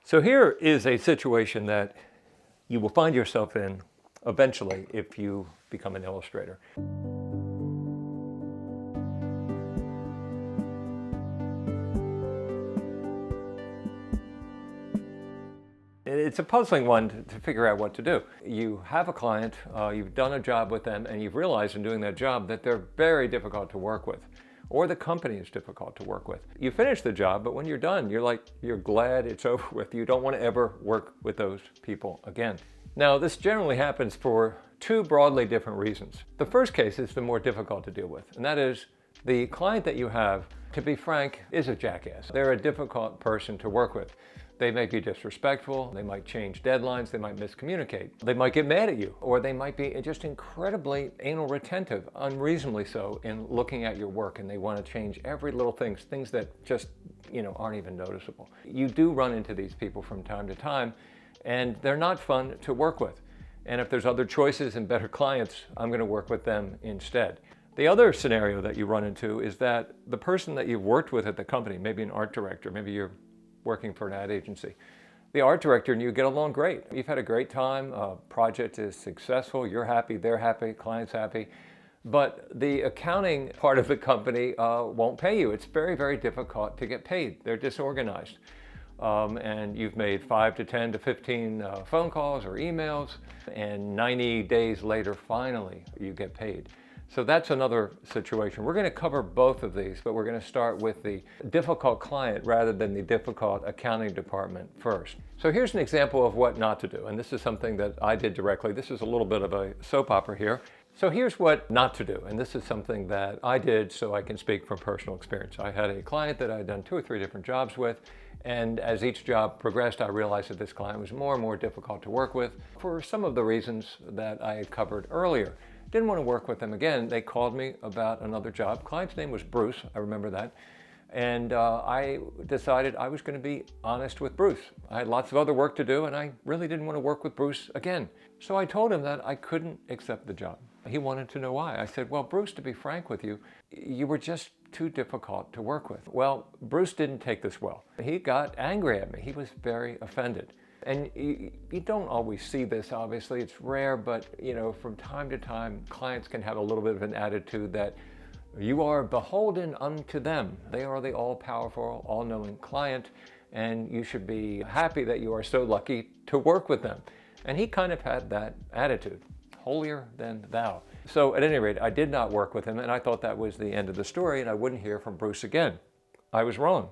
So here is a situation that you will find yourself in eventually if you become an illustrator. It's a puzzling one to figure out what to do. You have a client, you've done a job with them, and you've realized in doing that job that they're very difficult to work with, or the company is difficult to work with. You finish the job, but when you're done, you're glad it's over with. You don't want to ever work with those people again. Now, this generally happens for two broadly different reasons. The first case is the more difficult to deal with, and that is the client that you have, to be frank, is a jackass. They're a difficult person to work with. They may be disrespectful, they might change deadlines, they might miscommunicate, they might get mad at you, or they might be just incredibly anal retentive, unreasonably so, in looking at your work, and they want to change every little things that just, aren't even noticeable. You do run into these people from time to time, and they're not fun to work with. And if there's other choices and better clients, I'm going to work with them instead. The other scenario that you run into is that the person that you've worked with at the company, maybe an art director, maybe you're working for an ad agency. The art director and you get along great. You've had a great time, project is successful, you're happy, they're happy, client's happy, but the accounting part of the company won't pay you. It's very, very difficult to get paid. They're disorganized. And you've made 5 to 10 to 15 phone calls or emails, and 90 days later, finally, you get paid. So that's another situation. We're going to cover both of these, but we're going to start with the difficult client rather than the difficult accounting department first. So here's an example of what not to do, and this is something that I did directly. This is a little bit of a soap opera here. So here's what not to do, and this is something that I did so I can speak from personal experience. I had a client that I had done 2 or 3 different jobs with, and as each job progressed, I realized that this client was more and more difficult to work with for some of the reasons that I had covered earlier. Didn't want to work with them again. They called me about another job. Client's name was Bruce, I remember that. And I decided I was going to be honest with Bruce. I had lots of other work to do, and I really didn't want to work with Bruce again. So I told him that I couldn't accept the job. He wanted to know why. I said, well, Bruce, to be frank with you, you were just too difficult to work with. Well, Bruce didn't take this well. He got angry at me. He was very offended. And you don't always see this, obviously. It's rare, but from time to time, clients can have a little bit of an attitude that you are beholden unto them. They are the all-powerful, all-knowing client, and you should be happy that you are so lucky to work with them. And he kind of had that attitude, holier than thou. So at any rate, I did not work with him, and I thought that was the end of the story, and I wouldn't hear from Bruce again. I was wrong.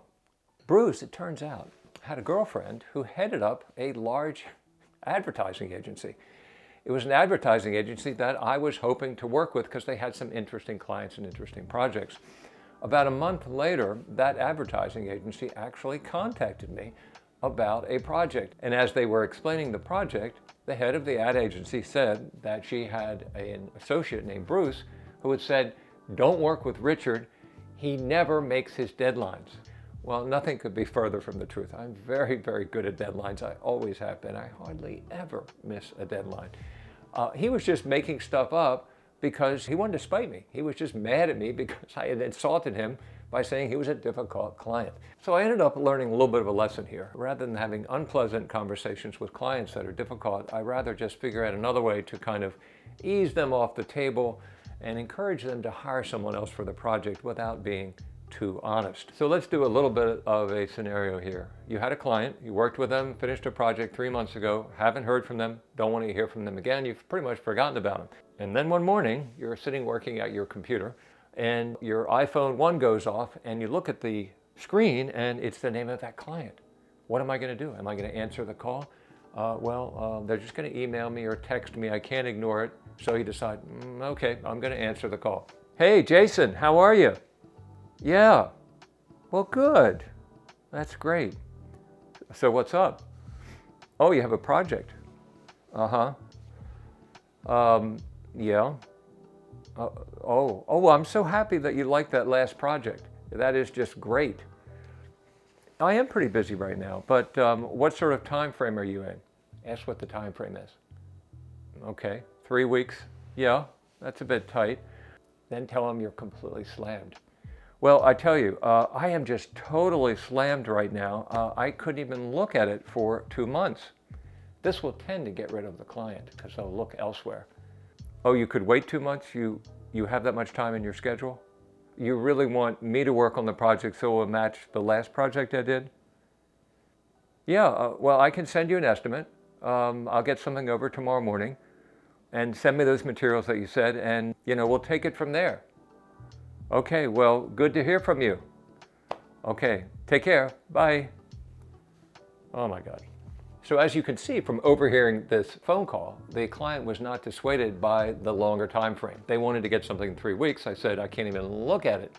Bruce, it turns out, had a girlfriend who headed up a large advertising agency. It was an advertising agency that I was hoping to work with because they had some interesting clients and interesting projects. About a month later, that advertising agency actually contacted me about a project. And as they were explaining the project, the head of the ad agency said that she had an associate named Bruce who had said, "Don't work with Richard. He never makes his deadlines." Well, nothing could be further from the truth. I'm very, very good at deadlines. I always have been. I hardly ever miss a deadline. He was just making stuff up because he wanted to spite me. He was just mad at me because I had insulted him by saying he was a difficult client. So I ended up learning a little bit of a lesson here. Rather than having unpleasant conversations with clients that are difficult, I'd rather just figure out another way to kind of ease them off the table and encourage them to hire someone else for the project without being too honest. So let's do a little bit of a scenario here. You had a client, you worked with them, finished a project 3 months ago, haven't heard from them, don't want to hear from them again, you've pretty much forgotten about them. And then one morning, you're sitting working at your computer, and your iPhone 1 goes off, and you look at the screen, and it's the name of that client. What am I going to do? Am I going to answer the call? They're just going to email me or text me. I can't ignore it. So you decide, okay, I'm going to answer the call. Hey, Jason, how are you? Yeah, well, good. That's great. So what's up? Oh, you have a project. Uh-huh. Yeah. Well, I'm so happy that you liked that last project. That is just great. I am pretty busy right now, but what sort of time frame are you in? Ask what the time frame is. Okay, 3 weeks. Yeah, that's a bit tight. Then tell them you're completely slammed. Well, I tell you, I am just totally slammed right now. I couldn't even look at it for 2 months. This will tend to get rid of the client because they'll look elsewhere. Oh, you could wait 2 months? You have that much time in your schedule? You really want me to work on the project so it will match the last project I did? Yeah, well, I can send you an estimate. I'll get something over tomorrow morning and send me those materials that you said, and we'll take it from there. Okay, well, good to hear from you. Okay, take care. Bye. Oh my God. So as you can see from overhearing this phone call, the client was not dissuaded by the longer time frame. They wanted to get something in 3 weeks. I said, I can't even look at it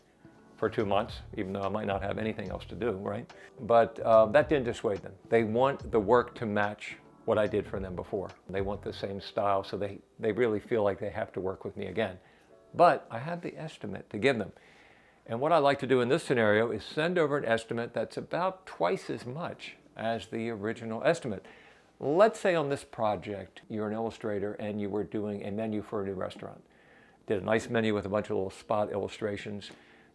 for 2 months, even though I might not have anything else to do, right? But that didn't dissuade them. They want the work to match what I did for them before. They want the same style, so they really feel like they have to work with me again. But I have the estimate to give them. And what I like to do in this scenario is send over an estimate that's about twice as much as the original estimate. Let's say on this project, you're an illustrator and you were doing a menu for a new restaurant. Did a nice menu with a bunch of little spot illustrations,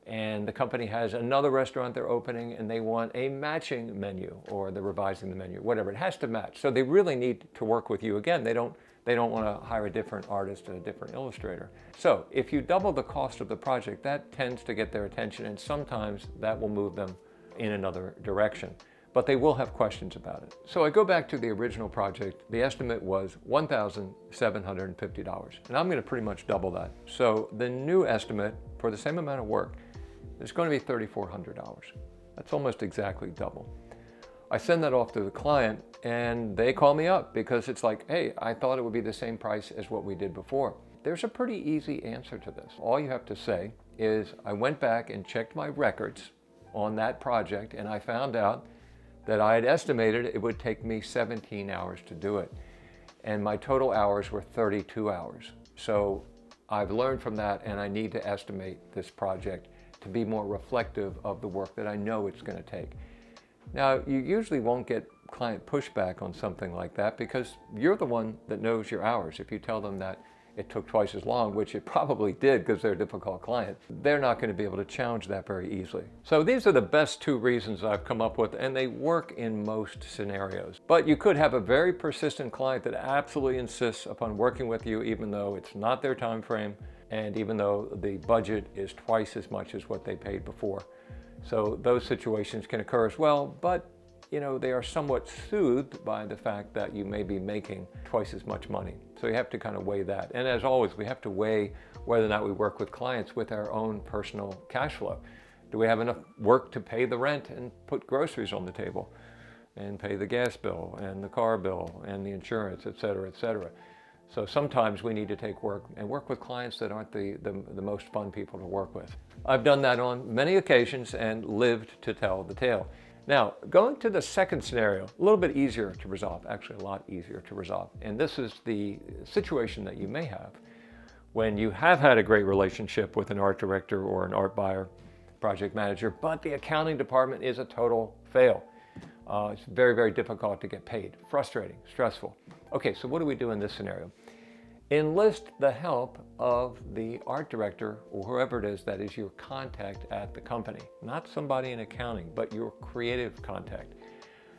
and the company has another restaurant they're opening and they want a matching menu, or they're revising the menu, whatever. It has to match. So they really need to work with you again. They don't want to hire a different artist and a different illustrator. So if you double the cost of the project, that tends to get their attention, and sometimes that will move them in another direction. But they will have questions about it. So I go back to the original project. The estimate was $1,750, and I'm going to pretty much double that. So the new estimate for the same amount of work is going to be $3,400. That's almost exactly double. I send that off to the client and they call me up because it's like, hey, I thought it would be the same price as what we did before. There's a pretty easy answer to this. All you have to say is, I went back and checked my records on that project and I found out that I had estimated it would take me 17 hours to do it. And my total hours were 32 hours. So I've learned from that, and I need to estimate this project to be more reflective of the work that I know it's going to take. Now, you usually won't get client pushback on something like that because you're the one that knows your hours. If you tell them that it took twice as long, which it probably did because they're a difficult client, they're not going to be able to challenge that very easily. So these are the best 2 reasons I've come up with, and they work in most scenarios. But you could have a very persistent client that absolutely insists upon working with you even though it's not their time frame and even though the budget is twice as much as what they paid before. So those situations can occur as well, but they are somewhat soothed by the fact that you may be making twice as much money. So you have to kind of weigh that. And as always, we have to weigh whether or not we work with clients with our own personal cash flow. Do we have enough work to pay the rent and put groceries on the table and pay the gas bill and the car bill and the insurance, et cetera, et cetera. So sometimes we need to take work and work with clients that aren't the most fun people to work with. I've done that on many occasions and lived to tell the tale. Now, going to the second scenario, a little bit easier to resolve, actually a lot easier to resolve. And this is the situation that you may have when you have had a great relationship with an art director or an art buyer, project manager, but the accounting department is a total fail. It's very, very difficult to get paid, frustrating, stressful. Okay, so what do we do in this scenario? Enlist the help of the art director or whoever it is that is your contact at the company. Not somebody in accounting, but your creative contact.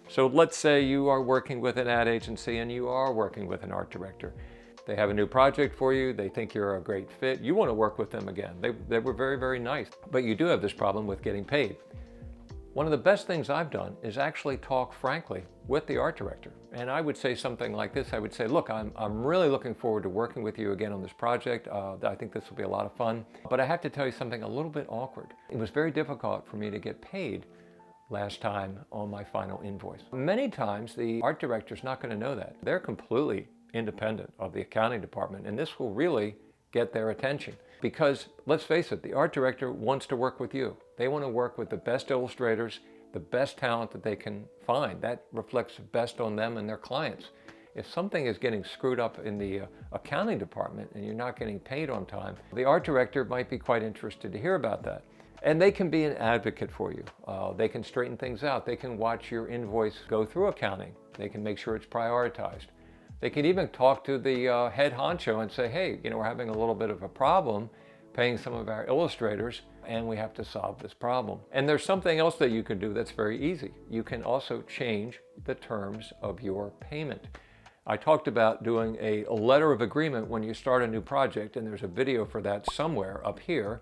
So let's say you are working with an ad agency and you are working with an art director. They have a new project for you. They think you're a great fit. You want to work with them again. They were very, very nice, but you do have this problem with getting paid. One of the best things I've done is actually talk frankly with the art director. And I would say something like this. I would say, look, I'm really looking forward to working with you again on this project. I think this will be a lot of fun. But I have to tell you something a little bit awkward. It was very difficult for me to get paid last time on my final invoice. Many times the art director's not going to know that. They're completely independent of the accounting department, and this will really get their attention. Because let's face it, the art director wants to work with you. They want to work with the best illustrators, the best talent that they can find. That reflects best on them and their clients. If something is getting screwed up in the accounting department and you're not getting paid on time, the art director might be quite interested to hear about that. And they can be an advocate for you. They can straighten things out. They can watch your invoice go through accounting. They can make sure it's prioritized. They can even talk to the head honcho and say, hey, we're having a little bit of a problem paying some of our illustrators. and we have to solve this problem. And there's something else that you can do that's very easy. You can also change the terms of your payment. I talked about doing a letter of agreement when you start a new project, and there's a video for that somewhere up here.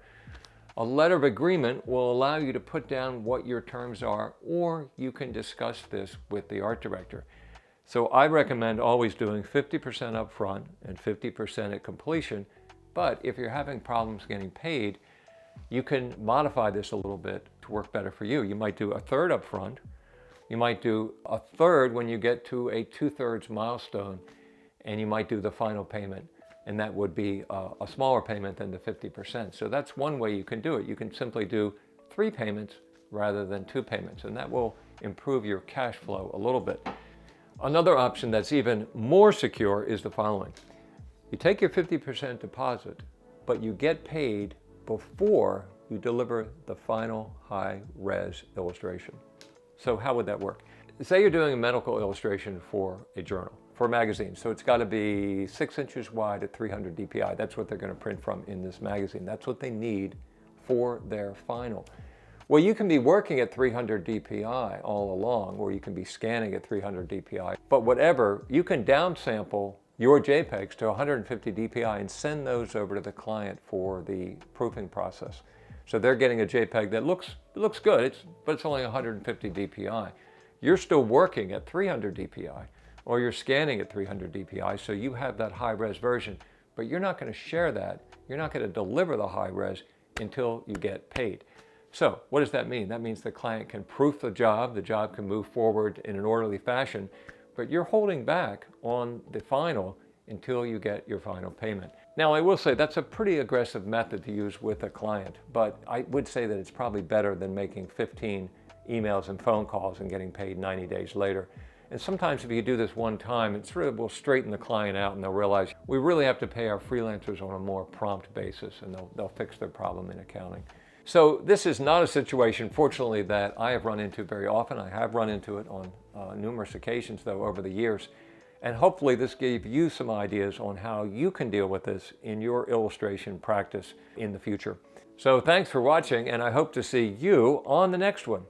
A letter of agreement will allow you to put down what your terms are, or you can discuss this with the art director. So I recommend always doing 50% up front and 50% at completion. But if you're having problems getting paid, you can modify this a little bit to work better for you. You might do a third up front. You might do a third when you get to a 2/3 milestone, and you might do the final payment. And that would be a smaller payment than the 50%. So that's one way you can do it. You can simply do 3 payments rather than 2 payments, and that will improve your cash flow a little bit. Another option that's even more secure is the following. You take your 50% deposit, but you get paid before you deliver the final high-res illustration. So how would that work? Say you're doing a medical illustration for a journal, for a magazine. So it's got to be 6 inches wide at 300 dpi. That's what they're going to print from in this magazine. That's what they need for their final. Well, you can be working at 300 dpi all along, or you can be scanning at 300 dpi. But whatever, you can downsample your JPEGs to 150 dpi and send those over to the client for the proofing process. So they're getting a JPEG that looks good, but it's only 150 dpi. You're still working at 300 dpi, or you're scanning at 300 dpi, so you have that high-res version, but you're not going to share that. You're not going to deliver the high-res until you get paid. So what does that mean? That means the client can proof the job can move forward in an orderly fashion, but you're holding back on the final until you get your final payment. Now, I will say that's a pretty aggressive method to use with a client, but I would say that it's probably better than making 15 emails and phone calls and getting paid 90 days later. And sometimes if you do this one time, it sort of will straighten the client out, and they'll realize we really have to pay our freelancers on a more prompt basis, and they'll fix their problem in accounting. So this is not a situation, fortunately, that I have run into very often. I have run into it on numerous occasions, though, over the years. And hopefully this gave you some ideas on how you can deal with this in your illustration practice in the future. So thanks for watching, and I hope to see you on the next one.